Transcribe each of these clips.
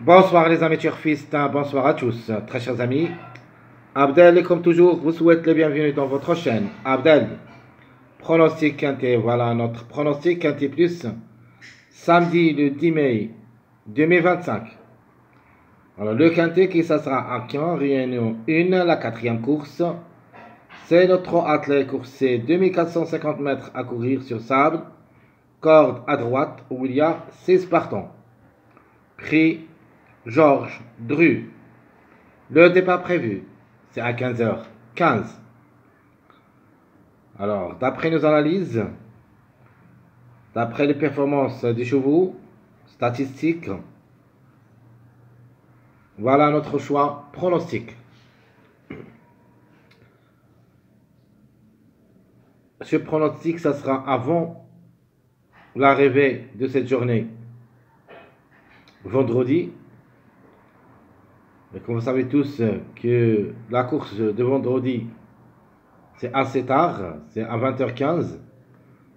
Bonsoir les amis turfistes, bonsoir à tous, très chers amis. Abdel, comme toujours, vous souhaite le bienvenu dans votre chaîne. Abdel, pronostic quintet, voilà notre pronostic quintet plus, samedi le 10 mai 2025. Alors le quintet qui ça sera à Caen, réunion 1, la quatrième course. C'est le trot attelé coursé 2450 mètres à courir sur sable, corde à droite où il y a 6 partants. Prix Georges Dru. Le départ prévu, c'est à 15h15. Alors, d'après nos analyses, d'après les performances des chevaux, statistiques, voilà notre choix pronostic. Ce pronostic, ça sera avant l'arrivée de cette journée, vendredi. Et comme vous savez tous que la course de vendredi, c'est assez tard, c'est à 20h15.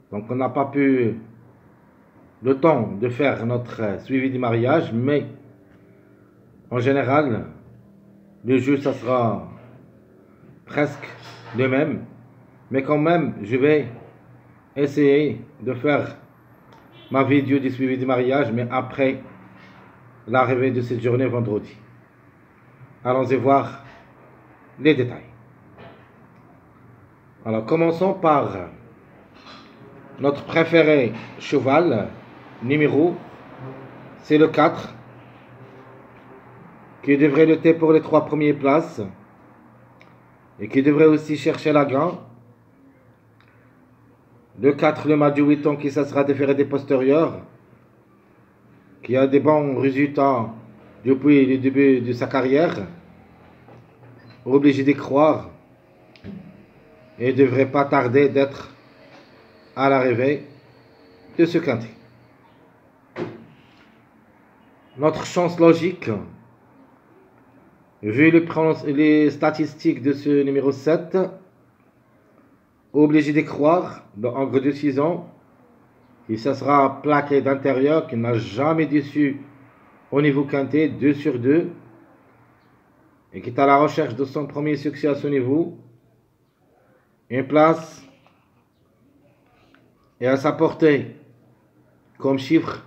Donc on n'a pas pu le temps de faire notre suivi du mariage, mais en général, le jeu, ça sera presque le même. Mais quand même, je vais essayer de faire ma vidéo du suivi du mariage, mais après l'arrivée de cette journée vendredi. Allons-y voir les détails. Alors, commençons par notre préféré cheval, numéro, c'est le 4, qui devrait lutter pour les 3 premières places et qui devrait aussi chercher la gagne. Le 4, le mâle du 8 ans qui ça sera déféré des postérieurs, qui a des bons résultats depuis le début de sa carrière, obligé d'y croire et ne devrait pas tarder d'être à l'arrivée de ce quintet. Notre chance logique, vu les statistiques de ce numéro 7, obligé d'y croire, le Angre de 6 ans, et ça sera plaqué d'intérieur, qui n'a jamais déçu au niveau quintet, 2 sur 2, et qui est à la recherche de son premier succès à ce niveau. Une place et à sa portée comme chiffre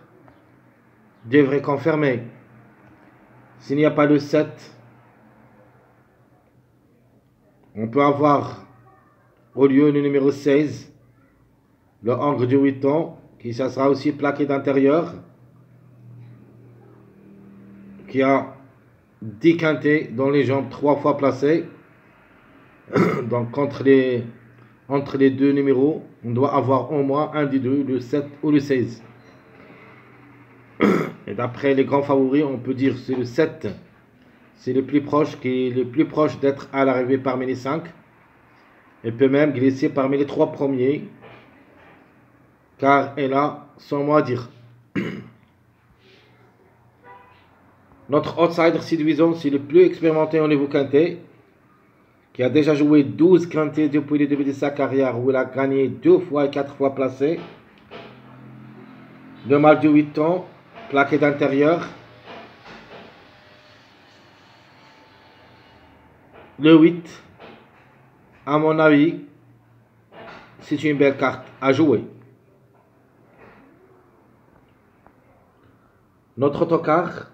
devrait confirmer. S'il n'y a pas le 7, on peut avoir au lieu le numéro 16, le Angre de 8 ans, qui ça sera aussi plaqué d'intérieur, qui a 10 quintets dans les jambes 3 fois placés. Donc entre les deux numéros, on doit avoir au moins un des deux, le 7 ou le 16. Et d'après les grands favoris, on peut dire que c'est le 7. C'est le plus proche, qui est le plus proche d'être à l'arrivée parmi les 5. Et peut même glisser parmi les 3 premiers, car elle a son mot à dire. Notre outsider séduisant, c'est le plus expérimenté au niveau quintet, qui a déjà joué 12 quintets depuis le début de sa carrière, où il a gagné 2 fois et 4 fois placé. Le mâle de 8 ans, plaqué d'intérieur. Le 8, à mon avis, c'est une belle carte à jouer. Notre autocar,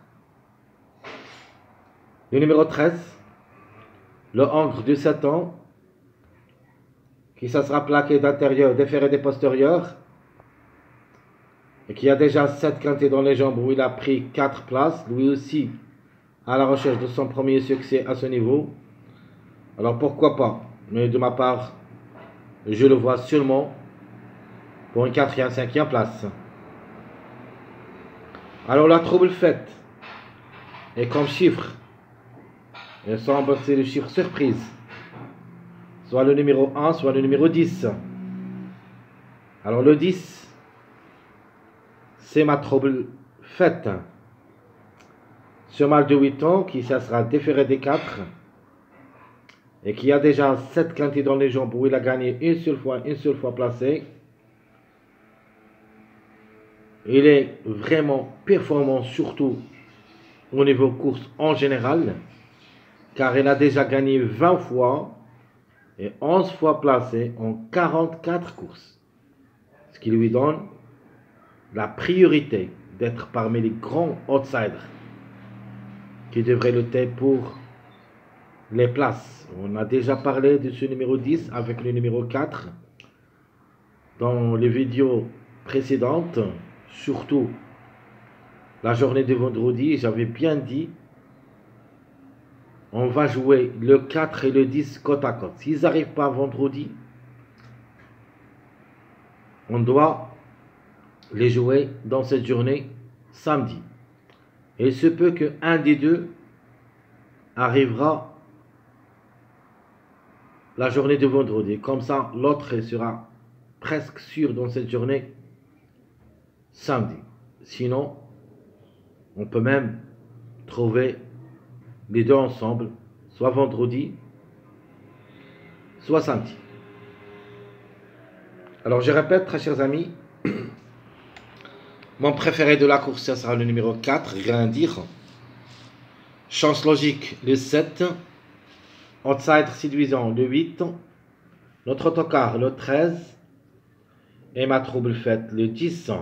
le numéro 13, le Angre de 7 ans, qui ça sera plaqué d'intérieur, déféré des postérieurs, et qui a déjà 7 quintets dans les jambes où il a pris 4 places, lui aussi à la recherche de son premier succès à ce niveau. Alors pourquoi pas, mais de ma part, je le vois seulement pour une 4e, 5e place. Alors la trouble faite, et comme chiffre, il semble que c'est le chiffre surprise, soit le numéro 1, soit le numéro 10. Alors le 10, c'est ma trouble faite. Ce mâle de 8 ans, qui ça sera déféré des 4, et qui a déjà 7 quintets dans les jambes où il a gagné une seule fois placé. Il est vraiment performant, surtout au niveau course en général, car elle a déjà gagné 20 fois et 11 fois placé en 44 courses, ce qui lui donne la priorité d'être parmi les grands outsiders qui devraient lutter pour les places. On a déjà parlé de ce numéro 10 avec le numéro 4 dans les vidéos précédentes, surtout la journée de vendredi. J'avais bien dit, on va jouer le 4 et le 10 côte à côte. S'ils n'arrivent pas vendredi, on doit les jouer dans cette journée samedi. Et il se peut qu'un des deux arrivera la journée de vendredi. Comme ça, l'autre sera presque sûr dans cette journée samedi. Sinon, on peut même trouver les deux ensemble, soit vendredi, soit samedi. Alors je répète, très chers amis, mon préféré de la course, ça sera le numéro 4, rien à dire. Chance logique, le 7. Outsider séduisant, le 8. Notre autocar, le 13. Et ma trouble faite, le 10.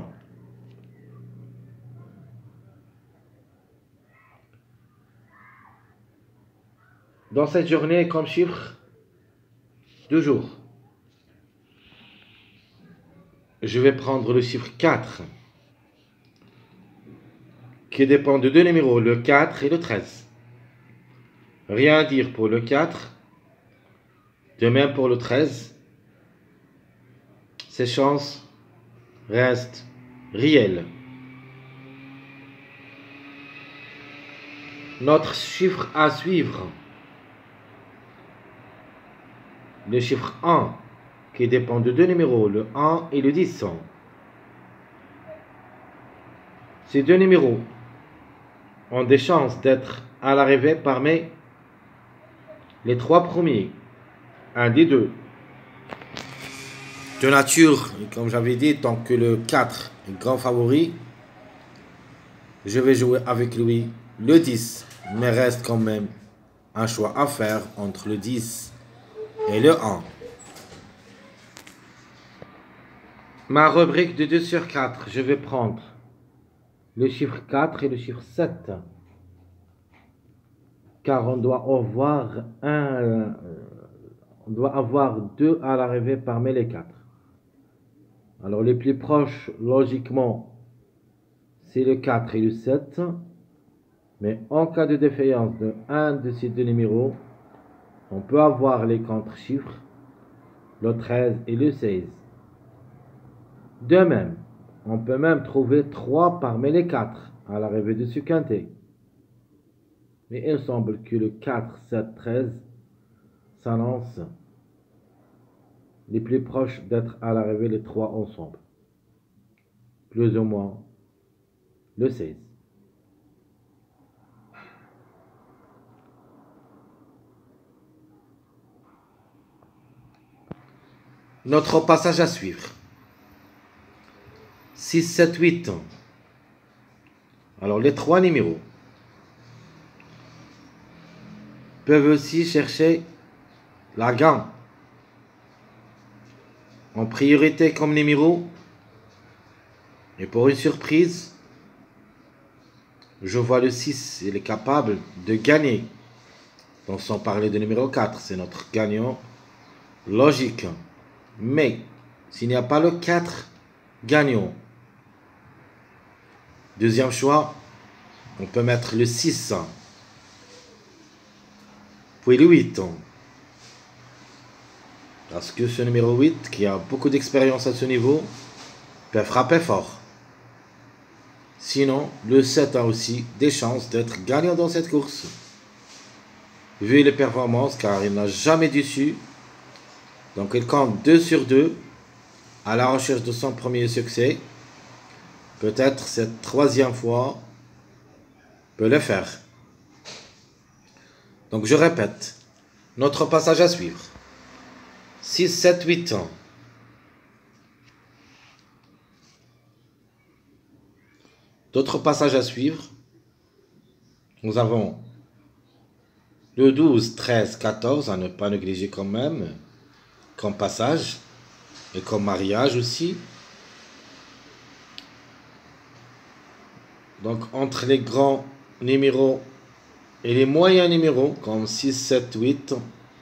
Dans cette journée, comme chiffre, 2 jours. Je vais prendre le chiffre 4, qui dépend de deux numéros, le 4 et le 13. Rien à dire pour le 4, de même pour le 13. Ces chances restent réelles. Notre chiffre à suivre, le chiffre 1, qui dépend de deux numéros, le 1 et le 10. Ces deux numéros ont des chances d'être à l'arrivée parmi les 3 premiers. Un des deux. De nature, comme j'avais dit, tant que le 4 est grand favori, je vais jouer avec lui le 10. Mais reste quand même un choix à faire entre le 10 et le 1. Ma rubrique de 2 sur 4, je vais prendre le chiffre 4 et le chiffre 7. Car on doit avoir 2 à l'arrivée parmi les 4. Alors les plus proches, logiquement, c'est le 4 et le 7. Mais en cas de défaillance de un de ces deux numéros, on peut avoir les contre-chiffres, le 13 et le 16. De même, on peut même trouver 3 parmi les 4 à l'arrivée de ce quintet. Mais il semble que le 4, 7, 13 s'annonce les plus proches d'être à l'arrivée les 3 ensemble. Plus ou moins le 16. Notre passage à suivre. 6, 7, 8. Alors les 3 numéros peuvent aussi chercher la gamme. En priorité comme numéro. Et pour une surprise, je vois le 6. Il est capable de gagner. Donc sans parler de numéro 4, c'est notre gagnant logique. Mais s'il n'y a pas le 4 gagnant, deuxième choix, on peut mettre le 6. Puis le 8. Parce que ce numéro 8, qui a beaucoup d'expérience à ce niveau, peut frapper fort. Sinon, le 7 a aussi des chances d'être gagnant dans cette course. Vu les performances, car il n'a jamais déçu. Donc il compte 2 sur 2 à la recherche de son premier succès. Peut-être cette 3e fois peut le faire. Donc je répète, notre passage à suivre. 6, 7, 8 ans. D'autres passages à suivre. Nous avons le 12, 13, 14, à ne pas négliger quand même, comme passage et comme mariage aussi. Donc entre les grands numéros et les moyens numéros, comme 6, 7, 8,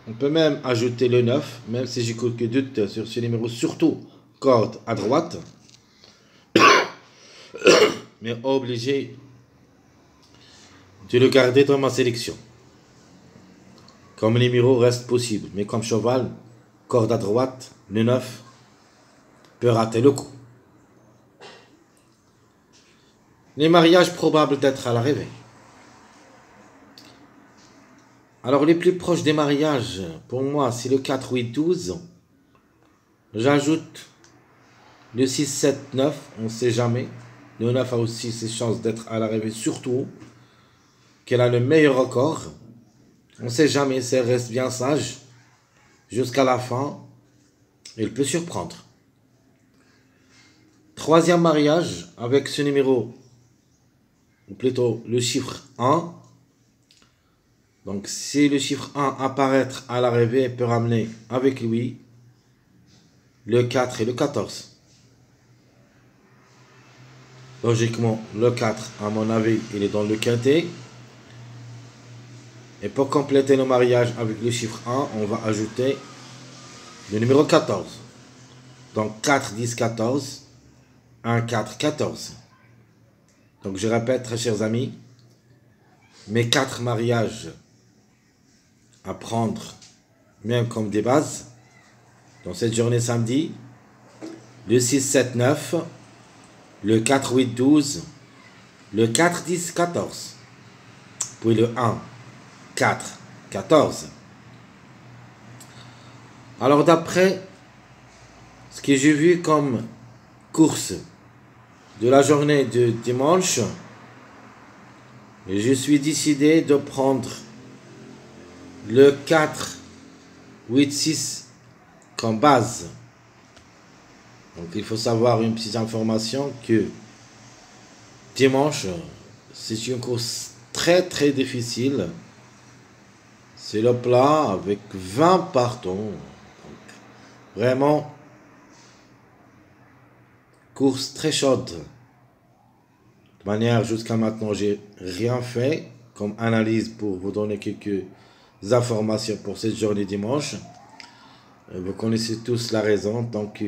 on peut même ajouter le 9, même si j'ai quelques doutes sur ce numéro, surtout corde à droite, mais obligé de le garder dans ma sélection. Comme numéro reste possible, mais comme cheval, corde à droite, le 9 peut rater le coup. Les mariages probables d'être à l'arrivée. Alors les plus proches des mariages, pour moi, c'est le 4, 8, 12. J'ajoute le 6, 7, 9, on ne sait jamais. Le 9 a aussi ses chances d'être à l'arrivée, surtout qu'elle a le meilleur record. On ne sait jamais si elle reste bien sage jusqu'à la fin. Elle peut surprendre. Troisième mariage avec ce numéro, ou plutôt le chiffre 1. Donc si le chiffre 1 apparaître à l'arrivée, elle peut ramener avec lui le 4 et le 14. Logiquement, le 4, à mon avis, il est dans le quintet. Et pour compléter le mariage avec le chiffre 1, on va ajouter le numéro 14. Donc 4, 10, 14. 1, 4, 14. Donc je répète, très chers amis, mes 4 mariages à prendre, même comme des bases, dans cette journée samedi, le 6, 7, 9, le 4, 8, 12, le 4, 10, 14, puis le 1, 4, 14. Alors d'après ce que j'ai vu comme course de la journée de dimanche, je suis décidé de prendre le 4, 8, 6 comme base. Donc il faut savoir une petite information que dimanche, c'est une course très très difficile. C'est le plat avec 20 partants. Donc, vraiment, course très chaude. De manière, jusqu'à maintenant, j'ai rien fait comme analyse pour vous donner quelques informations pour cette journée dimanche. Vous connaissez tous la raison. Donc,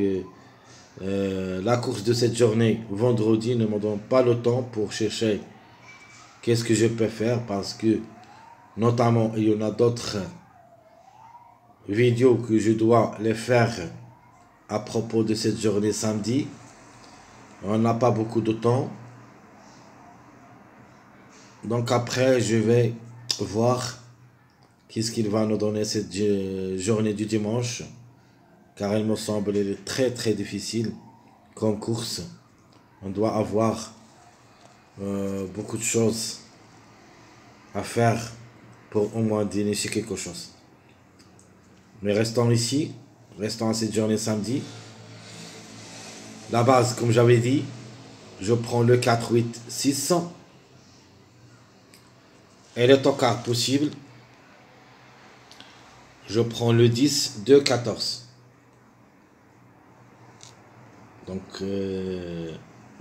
la course de cette journée, vendredi, ne me donne pas le temps pour chercher qu'est-ce que je peux faire parce que, notamment, il y en a d'autres vidéos que je dois les faire à propos de cette journée samedi. On n'a pas beaucoup de temps. Donc après, je vais voir qu'est-ce qu'il va nous donner cette journée du dimanche. Car il me semble elle est très très difficile comme course. On doit avoir beaucoup de choses à faire pour au moins dénicher quelque chose. Mais restons ici, restons à cette journée samedi. La base, comme j'avais dit, je prends le 4, 8, 6. Et le tocard possible, je prends le 10, 2, 14. Donc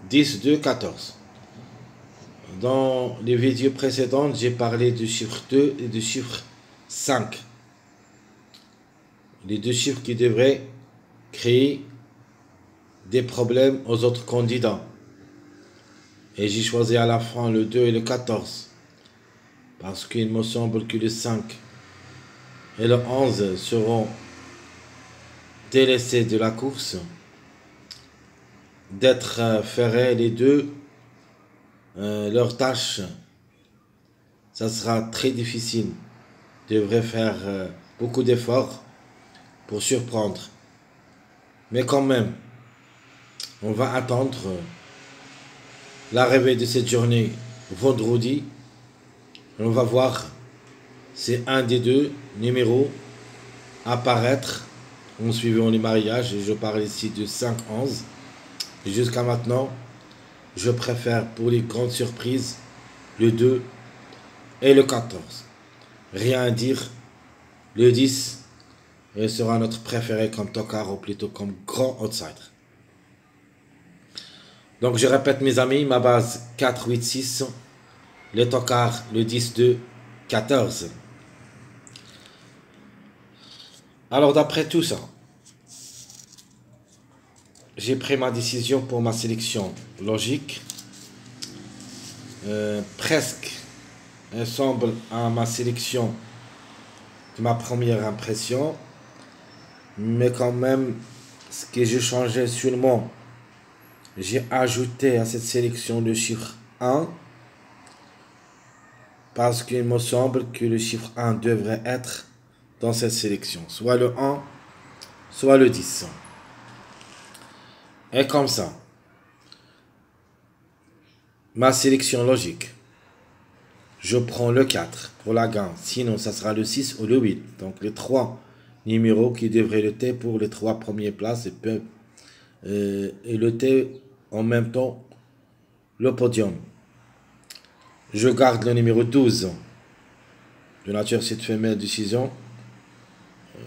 10, 2, 14. Dans les vidéos précédentes, j'ai parlé du chiffre 2 et du chiffre 5. Les deux chiffres qui devraient créer des problèmes aux autres candidats. Et j'ai choisi à la fin le 2 et le 14. Parce qu'il me semble que le 5 et le 11 seront délaissés de la course. D'être ferrés les deux, leur tâche, ça sera très difficile. Ils devraient faire beaucoup d'efforts pour surprendre. Mais quand même, on va attendre l'arrivée de cette journée vendredi. On va voir si un des deux numéros apparaître en suivant les mariages. Et je parle ici de 5-11. Jusqu'à maintenant, je préfère pour les grandes surprises le 2 et le 14. Rien à dire, le 10 il sera notre préféré comme tocard ou plutôt comme grand outsider. Donc je répète mes amis, ma base 4, 8, 6, le tocard, le 10, 2, 14. Alors d'après tout ça, j'ai pris ma décision pour ma sélection logique. Presque ressemble à ma sélection de ma première impression. Mais quand même, ce que j'ai changé seulement, j'ai ajouté à cette sélection le chiffre 1. Parce qu'il me semble que le chiffre 1 devrait être dans cette sélection. Soit le 1, soit le 10. Et comme ça, ma sélection logique, je prends le 4 pour la gain. Sinon, ça sera le 6 ou le 8. Donc, les 3 numéros qui devraient lutter pour les 3 premières places et lutter en même temps le podium. Je garde le numéro 12. De nature, cette femelle décision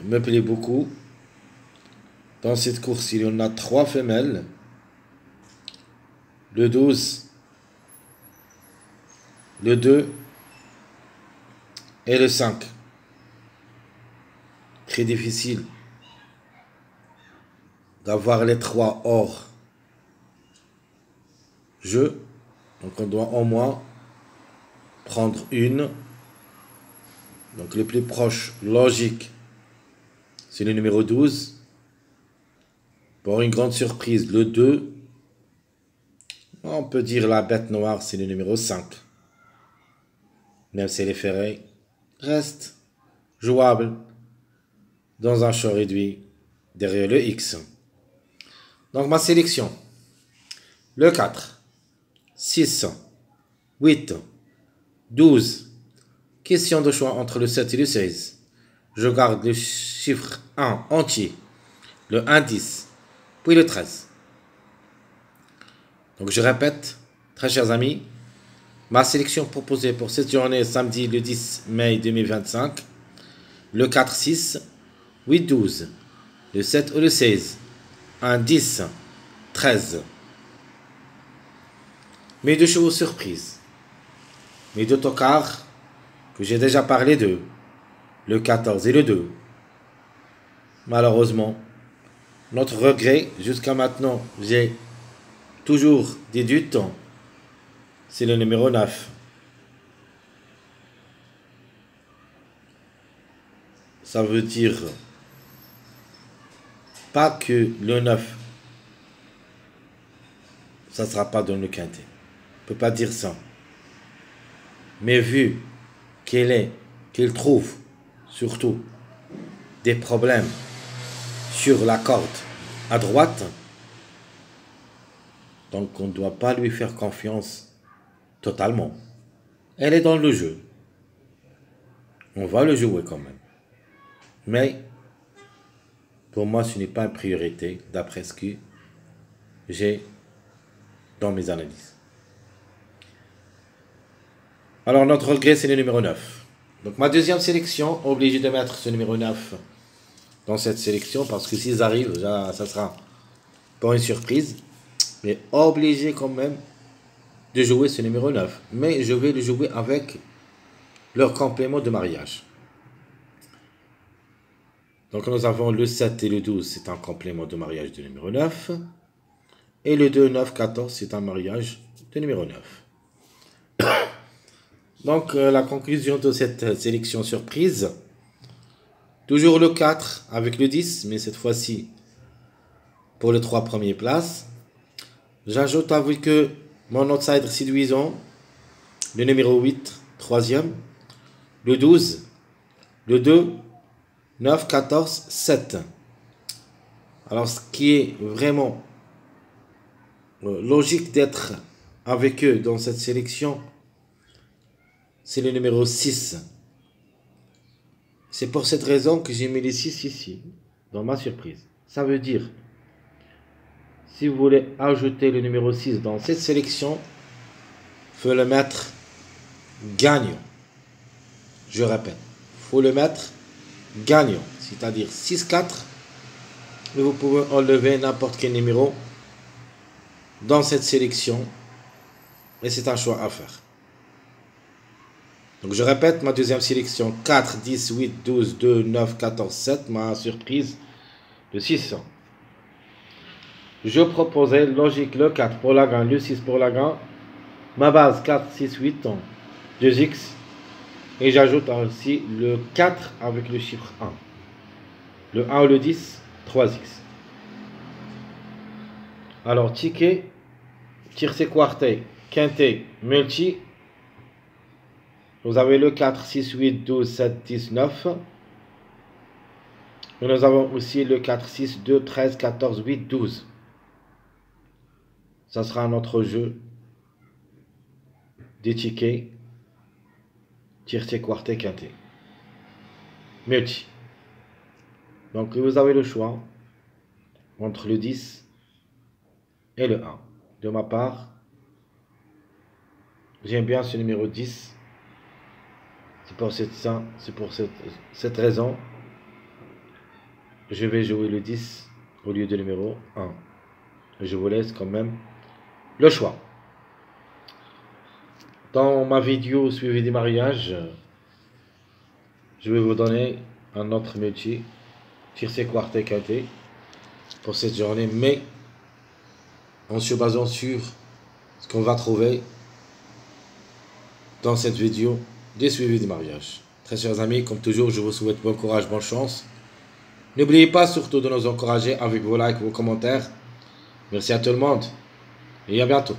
me plaît beaucoup. Dans cette course, il y en a 3 femelles. Le 12, le 2 et le 5. Très difficile d'avoir les 3 hors jeu. Donc on doit au moins prendre une. Donc le plus proche logique, c'est le numéro 12. Pour une grande surprise, le 2. On peut dire la bête noire, c'est le numéro 5. Même si les ferrés restent jouables dans un champ réduit derrière le X. Donc ma sélection, le 4, 6, 8, 12. Question de choix entre le 7 et le 16. Je garde le chiffre 1 entier, le 1, 10, puis le 13. Donc je répète, très chers amis, ma sélection proposée pour cette journée samedi le 10 mai 2025, le 4, 6, 8, 12, le 7 ou le 16, 1, 10, 13. Mes 2 chevaux surprises, mes 2 tocards que j'ai déjà parlé d'eux, le 14 et le 2. Malheureusement, notre regret, jusqu'à maintenant, j'ai toujours des doutes, c'est le numéro 9. Ça veut dire pas que le 9, ça ne sera pas dans le quintet. On ne peut pas dire ça. Mais vu qu'il trouve surtout des problèmes sur la corde à droite, donc on ne doit pas lui faire confiance totalement. Elle est dans le jeu. On va le jouer quand même. Mais pour moi, ce n'est pas une priorité d'après ce que j'ai dans mes analyses. Alors notre regret, c'est le numéro 9. Donc ma deuxième sélection, obligé de mettre ce numéro 9 dans cette sélection, parce que s'ils arrivent, ça sera pas une surprise, mais obligé quand même de jouer ce numéro 9. Mais je vais le jouer avec leur complément de mariage. Donc nous avons le 7 et le 12, c'est un complément de mariage du numéro 9. Et le 2, 9, 14, c'est un mariage du numéro 9. Donc la conclusion de cette sélection surprise, toujours le 4 avec le 10, mais cette fois-ci pour les 3 premières places. J'ajoute avec eux mon outsider séduisant, le numéro 8, troisième, le 12, le 2, 9, 14, 7. Alors ce qui est vraiment logique d'être avec eux dans cette sélection, c'est le numéro 6. C'est pour cette raison que j'ai mis les 6 ici, dans ma surprise. Ça veut dire, si vous voulez ajouter le numéro 6 dans cette sélection, il faut le mettre gagnant. Je répète, il faut le mettre gagnant, c'est-à-dire 6-4. Mais vous pouvez enlever n'importe quel numéro dans cette sélection. Et c'est un choix à faire. Donc je répète ma deuxième sélection. 4, 10, 8, 12, 2, 9, 14, 7. Ma surprise de 600. Je proposais logique le 4 pour la gagne, le 6 pour la gagne. Ma base 4, 6, 8, 2x. Et j'ajoute aussi le 4 avec le chiffre 1. Le 1 ou le 10, 3x. Alors, ticket, tiercé quarté, quinté, multi. Nous avons le 4, 6, 8, 12, 7, 10, 9. Et nous avons aussi le 4, 6, 2, 13, 14, 8, 12. Ça sera notre jeu des tickets tiercé quarté, quinté, multi. Donc, vous avez le choix entre le 10 et le 1. De ma part, j'aime bien ce numéro 10. C'est pour cette raison, je vais jouer le 10 au lieu du numéro 1. Je vous laisse quand même le choix. Dans ma vidéo suivi des mariages, je vais vous donner un autre multi, tiercé quarté, quinté, pour cette journée, mais en se basant sur ce qu'on va trouver dans cette vidéo des suivis des mariages. Très chers amis, comme toujours, je vous souhaite bon courage, bonne chance. N'oubliez pas surtout de nous encourager avec vos likes, vos commentaires. Merci à tout le monde et à bientôt.